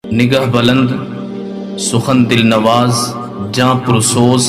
निगाह बुलंद, सुखन दिल नवाज, जां पुरसोज,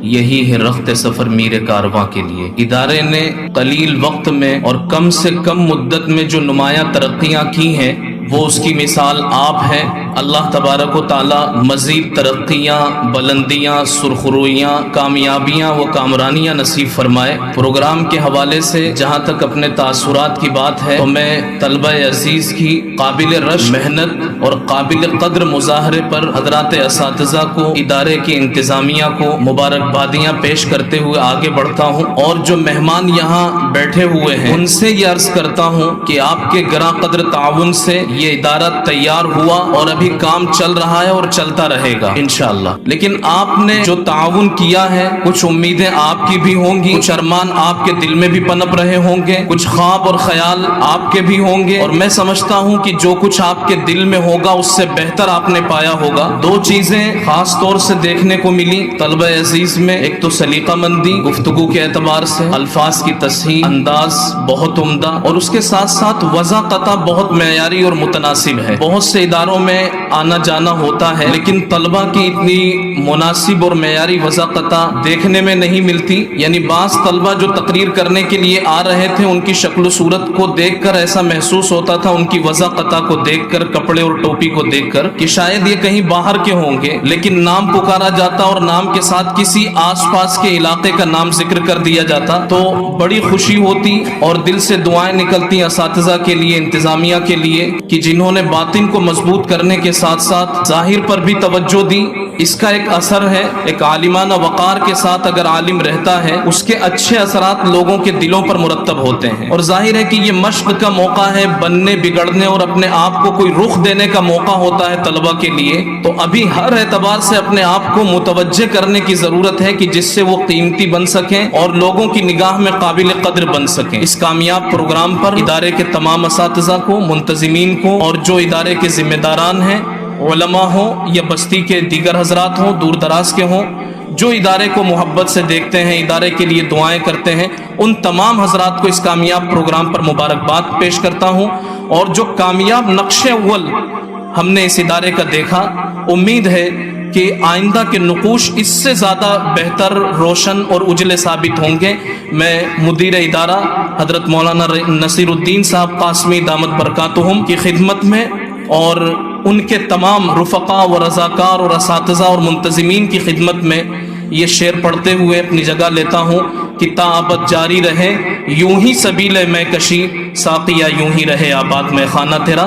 यही है रख्त सफर मीरे कारवां के लिए। इदारे ने कलील वक्त में और कम से कम मुद्दत में जो नुमाया तरक्कियां की हैं वो उसकी मिसाल आप हैं। अल्लाह तबारक व ताला मजीद तरक्कियां, बुलंदियां, सुरखरुइयां, कामयाबियां व कामरानियां नसीब फरमाए। प्रोग्राम के हवाले से जहां तक अपने तासुरात की बात है तो मैं तलबा अजीज की काबिल रश मेहनत और काबिल कद्र मुजाहरे पर हजरात असातिज़ा को, इदारे की इंतजामिया को मुबारकबादियाँ पेश करते हुए आगे बढ़ता हूँ। और जो मेहमान यहाँ बैठे हुए हैं उनसे ये अर्ज करता हूँ कि आपके गरा कद्र ताउन से ये इदारा तैयार हुआ और अभी काम चल रहा है और चलता रहेगा इंशाअल्लाह। लेकिन आपने जो ताउन किया है, कुछ उम्मीदें आपकी भी होंगी, कुछ अरमान आपके दिल में भी पनप रहे होंगे, कुछ ख्वाब और ख्याल आपके भी होंगे, और मैं समझता हूँ कि जो कुछ आपके दिल में होगा उससे बेहतर आपने पाया होगा। दो चीजें खास तौर से देखने को मिली तलबा अजीज में, एक तो सलीकामंदी गुफ्तगू के एतबार से, अल्फाज की तस्हीह, अंदाज बहुत उम्दा, और उसके साथ साथ वज़ाक़ता बहुत मेयारी और मुतनासिब है। बहुत से इदारों में आना जाना होता है लेकिन तलबा की इतनी मुनासिब और मेयारी वज़ाक़ता देखने में नहीं मिलती। यानी बास तलबा जो तकरीर करने के लिए आ रहे थे उनकी शक्ल सूरत को देखकर ऐसा महसूस होता था, उनकी वज़ाक़ता को देखकर, कपड़े और टोपी को देखकर, कि शायद ये कहीं बाहर के होंगे। लेकिन नाम पुकारा जाता और नाम के साथ किसी आसपास के इलाके का नाम जिक्र कर दिया जाता तो बड़ी खुशी होती और दिल से दुआएं निकलती असातिज़ा के लिए, इंतजामिया के लिए, कि जिन्होंने बातिन को मजबूत करने के साथ साथ जाहिर पर भी तवज्जो दी। इसका एक असर है, एक आलिमाना वक़ार के साथ अगर आलिम रहता है उसके अच्छे असरात लोगों के दिलों पर मुरत्तब होते हैं। और जाहिर है कि ये मश्क का मौका है, बनने, बिगड़ने और अपने आप को कोई रुख देने का मौका होता है तलबा के लिए। तो अभी हर एतबार से अपने आप को मुतवज्जे करने की जरूरत है कि जिससे वो कीमती बन सकें और लोगों की निगाह में काबिल कद्र बन सकें। इस कामयाब प्रोग्राम पर इदारे के तमाम असातिज़ा को, मुंतज़िमीन को, और जो इदारे के जिम्मेदारान हैं, उलमा हो या बस्ती के दीगर हजरात हों, दूर दराज के हों, जो इदारे को मोहब्बत से देखते हैं, इदारे के लिए दुआएं करते हैं, उन तमाम हजरात को इस कामयाब प्रोग्राम पर मुबारकबाद पेश करता हूँ। और जो कामयाब नक्शे अव्वल हमने इस इदारे का देखा, उम्मीद है कि आइंदा के नुकूश इससे ज़्यादा बेहतर, रोशन और उजले साबित होंगे। मैं मुदीर इदारा हजरत मौलाना नसीरुद्दीन साहब कासमी दामत बरकातुहुम की खिदमत में और उनके तमाम रुफ़क़ा व रज़ाकार और असातिज़ा और मुंतज़िमीन की खिदमत में ये शेर पढ़ते हुए अपनी जगह लेता हूँ कि ताअबत जारी रहे यूं ही सबीले मैं कशी, साक़िया यूं ही रहे आबाद में खाना तेरा।